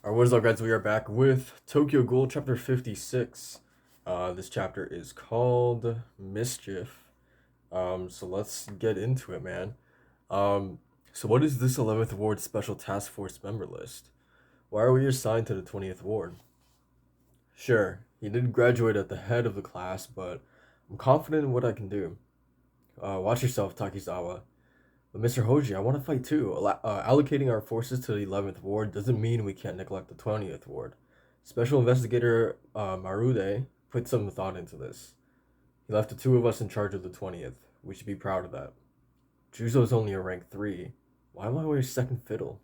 Alright, what is up, guys? We are back with Tokyo Ghoul chapter 56. This chapter is called Mischief. So let's get into it, man. Um, so what is this 11th Ward Special Task Force member list? Why are we assigned to the 20th Ward? Sure, he did graduate at the head of the class, but I'm confident in what I can do. Watch yourself, Takizawa. But Mr. Hoji, I want to fight too. Allocating our forces to the 11th Ward doesn't mean we can't neglect the 20th Ward. Special Investigator Marude put some thought into this. He left the two of us in charge of the 20th. We should be proud of that. Juzo's only a rank 3. Why am I always second fiddle?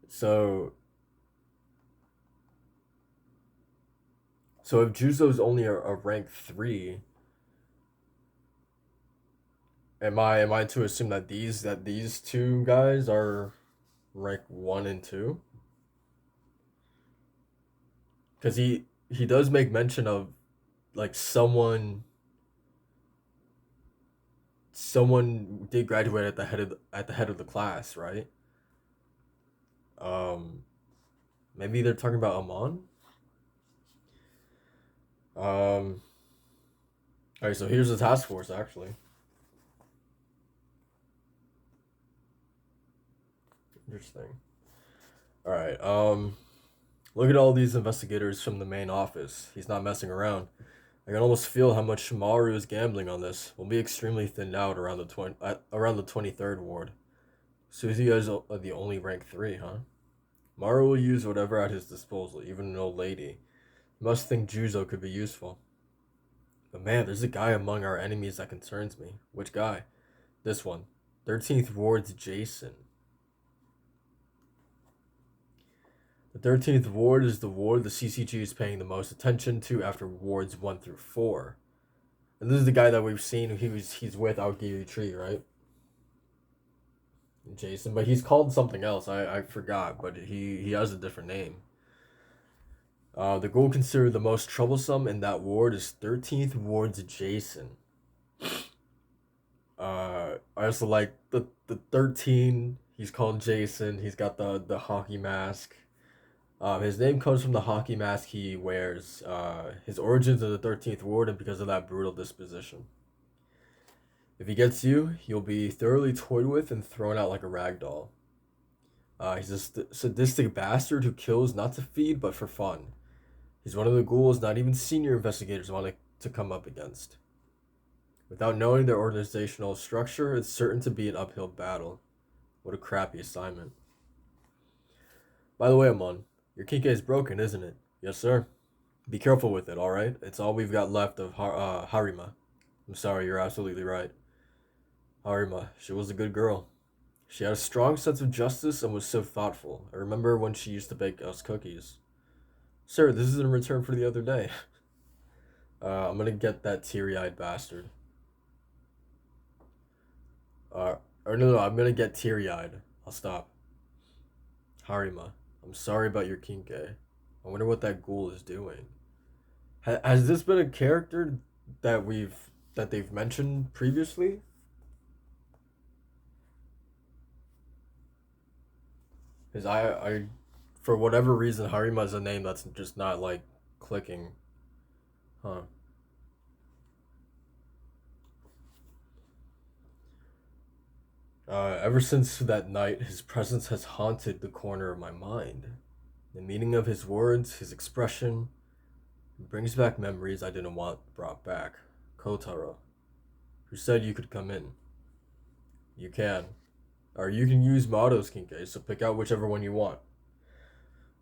So, so if Juzo's only a rank 3, am I to assume that these two guys are rank 1 and 2? Because he does make mention of like someone did graduate at the head of the class, right? Um, Maybe they're talking about Amon. All right, so here's the task force actually. Interesting. All right. Look at all these investigators from the main office. He's not messing around. I can almost feel how much Maru is gambling on this. We'll be extremely thinned out around the 23rd ward. Suzy is the only rank 3, huh? Maru will use whatever at his disposal, even an old lady. You must think Juzo could be useful. But man, there's a guy among our enemies that concerns me. Which guy? This one. 13th Ward's Jason. The 13th Ward is the ward the CCG is paying the most attention to after wards 1 through 4. And this is the guy that we've seen. He's with Aogiri Tree, right? Jason, but he's called something else. I forgot, but he has a different name. The Ghoul considered the most troublesome in that ward is 13th Ward's Jason. I also like the 13. He's called Jason. He's got the hockey mask. His name comes from the hockey mask he wears. His origins in the 13th Ward and because of that brutal disposition. If he gets you, you'll be thoroughly toyed with and thrown out like a rag doll. He's a sadistic bastard who kills not to feed but for fun. He's one of the ghouls not even senior investigators want to come up against. Without knowing their organizational structure, it's certain to be an uphill battle. What a crappy assignment. By the way, Amon, your Kinke is broken, isn't it? Yes, sir. Be careful with it, alright? It's all we've got left of Harima. I'm sorry, you're absolutely right. Harima, she was a good girl. She had a strong sense of justice and was so thoughtful. I remember when she used to bake us cookies. Sir, this is in return for the other day. I'm gonna get that teary-eyed bastard. Or no, I'm gonna get teary-eyed. I'll stop. Harima, I'm sorry about your Kinke. I wonder what that ghoul is doing. Has this been a character that they've mentioned previously? Because for whatever reason, Harima is a name that's just not like clicking. Huh. Ever since that night, his presence has haunted the corner of my mind. The meaning of his words, his expression, brings back memories I didn't want brought back. Kotaro, who said you could come in. You can. Or you can use Mato's Kinke, so pick out whichever one you want.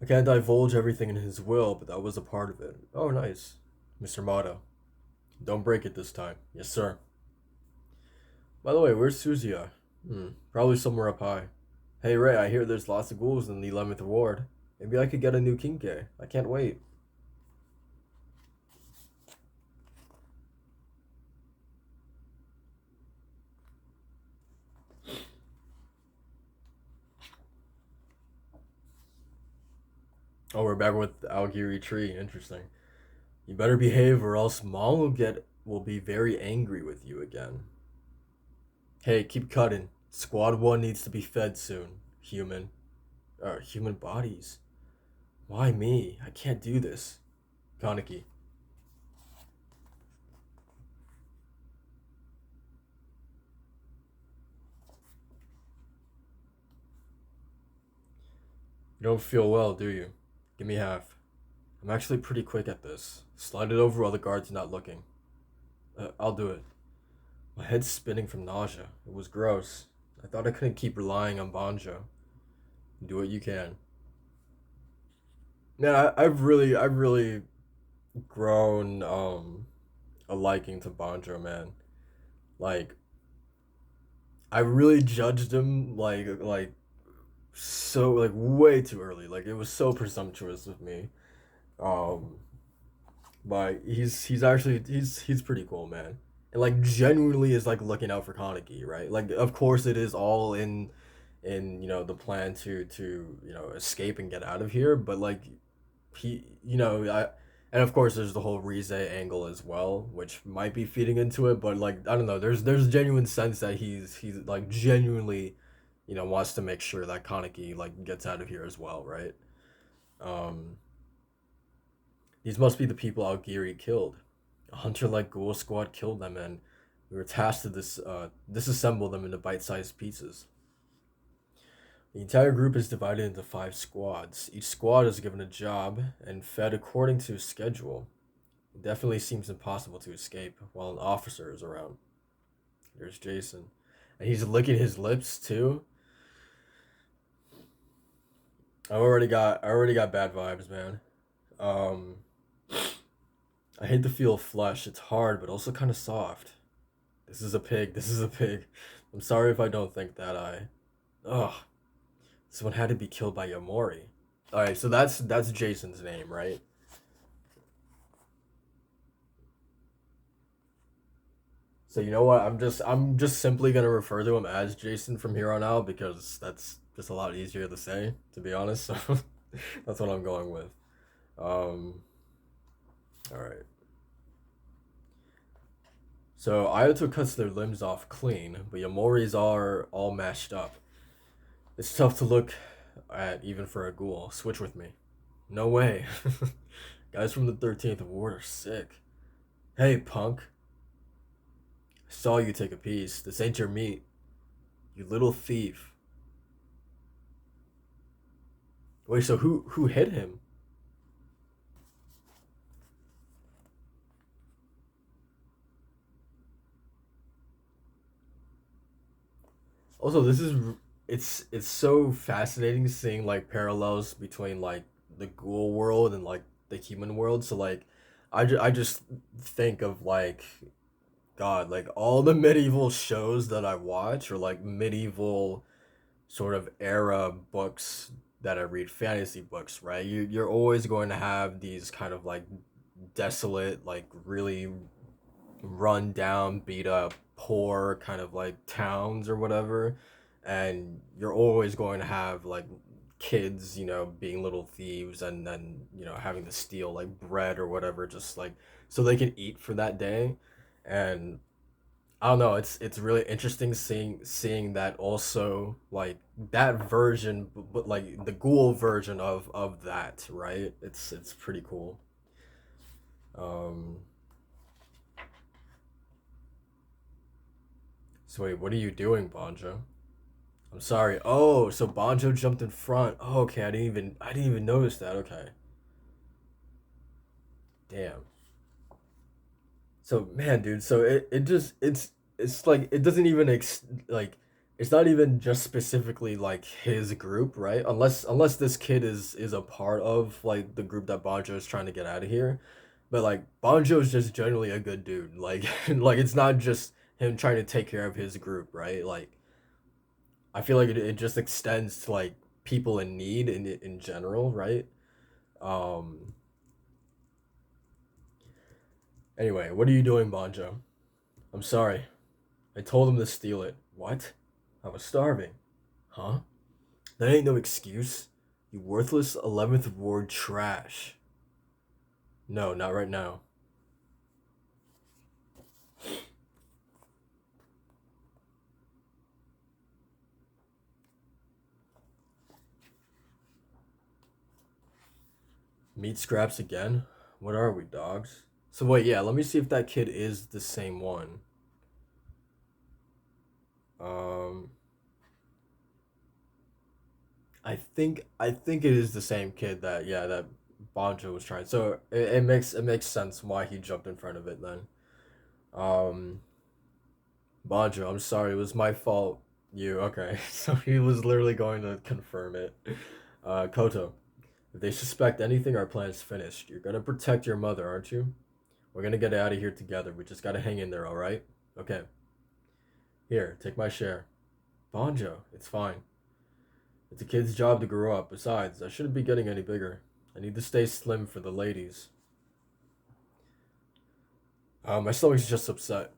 I can't divulge everything in his will, but that was a part of it. Oh, nice. Mr. Mato. Don't break it this time. Yes, sir. By the way, where's Suzuya? Probably somewhere up high. Hey, Ray, I hear there's lots of ghouls in the 11th Ward. Maybe I could get a new Kinke. I can't wait. Oh, we're back with Algiri Tree. Interesting. You better behave or else Mom will be very angry with you again. Hey, keep cutting. Squad 1 needs to be fed soon, human. Human bodies. Why me? I can't do this. Kaneki. You don't feel well, do you? Give me half. I'm actually pretty quick at this. Slide it over while the guard's not looking. I'll do it. My head's spinning from nausea. It was gross. I thought I couldn't keep relying on Banjo. Do what you can. Man, I've really grown a liking to Banjo, man. Like I really judged him so like way too early. Like it was so presumptuous of me. Um, but he's actually he's pretty cool, man. And like genuinely is like looking out for Kaneki, right? Like of course it is all in the plan to escape and get out of here, but like I and of course there's the whole Rize angle as well, which might be feeding into it, but like I don't know, there's genuine sense that he's like genuinely wants to make sure that Kaneki like gets out of here as well, right? Um, these must be the people Algiri killed. A hunter like Ghoul Squad killed them, and we were tasked to disassemble them into bite-sized pieces. The entire group is divided into 5 squads. Each squad is given a job and fed according to a schedule. It definitely seems impossible to escape while an officer is around. There's Jason. And he's licking his lips too. I already got bad vibes, man. Um I hate the feel of flesh. It's hard but also kind of soft. This is a pig. This is a pig. I'm sorry if I don't think that I. Ugh. This one had to be killed by Yamori. Alright, so that's Jason's name, right? So you know what? I'm just simply gonna refer to him as Jason from here on out because that's just a lot easier to say, to be honest. So that's what I'm going with. Um, all right. So Ayato cuts their limbs off clean, but Yamori's are all mashed up. It's tough to look at even for a ghoul. Switch with me. No way. Guys from the 13th Ward are sick. Hey, punk. I saw you take a piece. This ain't your meat. You little thief. Wait, so who hit him? Also, it's so fascinating seeing like parallels between like the ghoul world and like the human world. So like, I just think of like God, like all the medieval shows that I watch or like medieval sort of era books that I read, fantasy books, right? You're always going to have these kind of like desolate, like really run down, beat up, poor kind of like towns or whatever. And you're always going to have like kids, being little thieves and then, having to steal like bread or whatever, just like so they can eat for that day. And I don't know, it's really interesting seeing that also like that version, but like the ghoul version of that, right? It's pretty cool. Um, so wait, what are you doing, Bonjo? I'm sorry. Oh, so Bonjo jumped in front. Oh, okay, I didn't even notice that. Okay. Damn. So man, dude, so it just it's like it doesn't even like it's not even just specifically like his group, right? Unless this kid is a part of like the group that Bonjo is trying to get out of here. But like Bonjo is just generally a good dude. Like like it's not just him trying to take care of his group, right? Like I feel like it just extends to like people in need in general, right? Um. Anyway, what are you doing, Bonjo? I'm sorry. I told him to steal it. What? I was starving. Huh? That ain't no excuse. You worthless 11th ward trash. No, not right now. Meat scraps again? What are we, dogs? So wait, yeah, let me see if that kid is the same one. Um, I think it is the same kid that yeah that Bonjo was trying. So it makes sense why he jumped in front of it then. Um, Bonjo, I'm sorry, it was my fault. You okay? So he was literally going to confirm it. Koto, if they suspect anything, our plan's finished. You're gonna protect your mother, aren't you? We're gonna get out of here together. We just gotta hang in there, all right? Okay. Here, take my share. Bonjo, it's fine. It's a kid's job to grow up. Besides, I shouldn't be getting any bigger. I need to stay slim for the ladies. My stomach's just upset.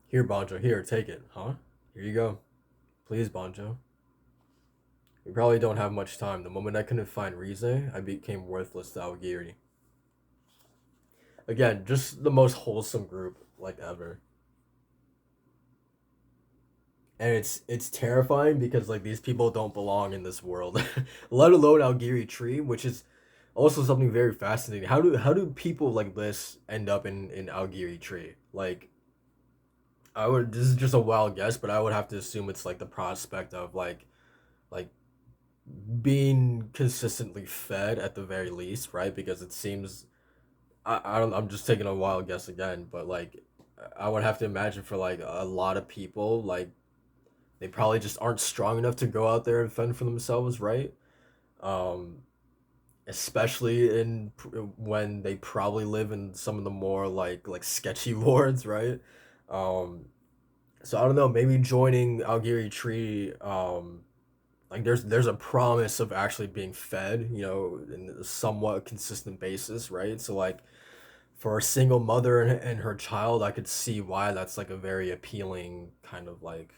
Here, Bonjo. Here, take it. Huh? Here you go. Please, Bonjo. We probably don't have much time. The moment I couldn't find Rize, I became worthless to Algiri. Again, just the most wholesome group like ever. And it's terrifying because like these people don't belong in this world, let alone Algiri Tree, which is also something very fascinating. How do people like this end up in Algiri Tree? Like I would this is just a wild guess, but I would have to assume it's like the prospect of like being consistently fed at the very least, right? Because it seems I don't I'm just taking a wild guess again, but like I would have to imagine for like a lot of people like they probably just aren't strong enough to go out there and fend for themselves, right? Um, Especially in when they probably live in some of the more like sketchy wards, right? Um, so I don't know, maybe joining Algiri Tree, like there's a promise of actually being fed, in a somewhat consistent basis, right? So like for a single mother and her child, I could see why that's like a very appealing kind of like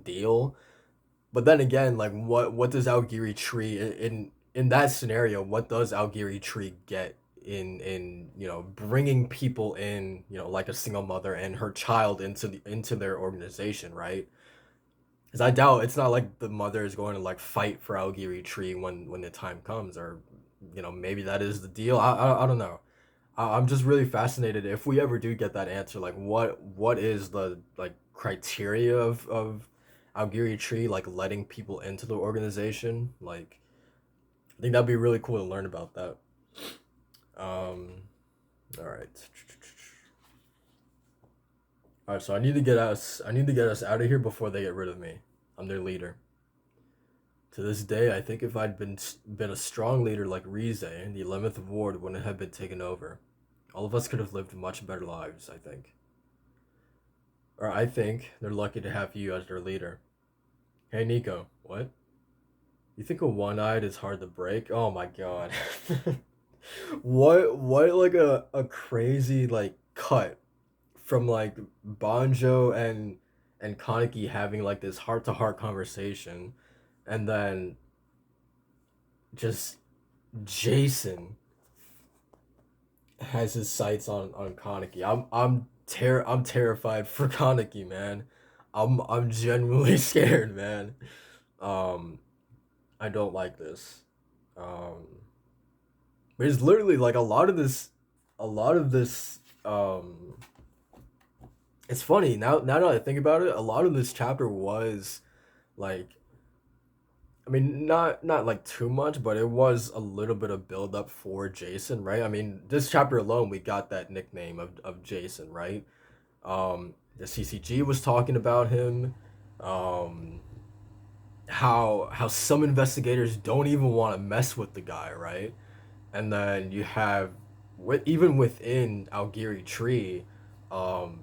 deal. But then again, like what does Algiri Tree in that scenario? What does Algiri Tree get in bringing people in, like a single mother and her child into their organization, right? Because I doubt it's not like the mother is going to like fight for Algiri Tree when the time comes, or maybe that is the deal. I don't know. I'm just really fascinated if we ever do get that answer. Like, what is the like criteria of Algiri Tree like letting people into the organization? Like, I think that'd be really cool to learn about that. Um, all right, all right. So I need to get us out of here before they get rid of me. I'm their leader. To this day, I think if I'd been a strong leader like Rize, the 11th Ward wouldn't have been taken over. All of us could have lived much better lives, I think. Or I think they're lucky to have you as their leader. Hey Nico, what? You think a one-eyed is hard to break? Oh my god. What like a crazy like cut from like Banjo and Kaneki having like this heart-to-heart conversation, and then just Jason has his sights on Kaneki. I'm terrified for Kaneki, man. I'm genuinely scared, man. Um I don't like this. Um, but it's literally like a lot of this. It's funny now that I think about it. A lot of this chapter was like, I mean, not like too much, but it was a little bit of build up for Jason, right? I mean, this chapter alone, we got that nickname of Jason, right? The CCG was talking about him. Um, how some investigators don't even want to mess with the guy, right? And then you have even within Algiri Tree, um,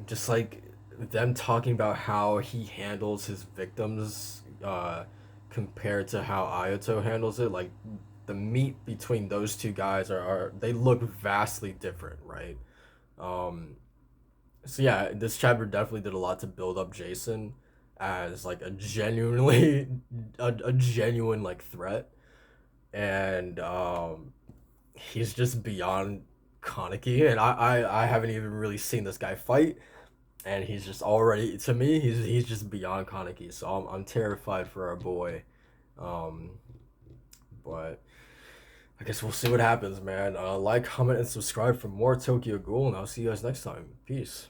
just like them talking about how he handles his victims compared to how Ayato handles it. Like the meat between those two guys are they look vastly different, right? Um, so yeah, this chapter definitely did a lot to build up Jason as like a genuinely a genuine like threat, and he's just beyond Kaneki, and I haven't even really seen this guy fight, and he's just already to me he's just beyond Kaneki, so I'm terrified for our boy, um, but I guess we'll see what happens, man. Like, comment, and subscribe for more Tokyo Ghoul, and I'll see you guys next time. Peace.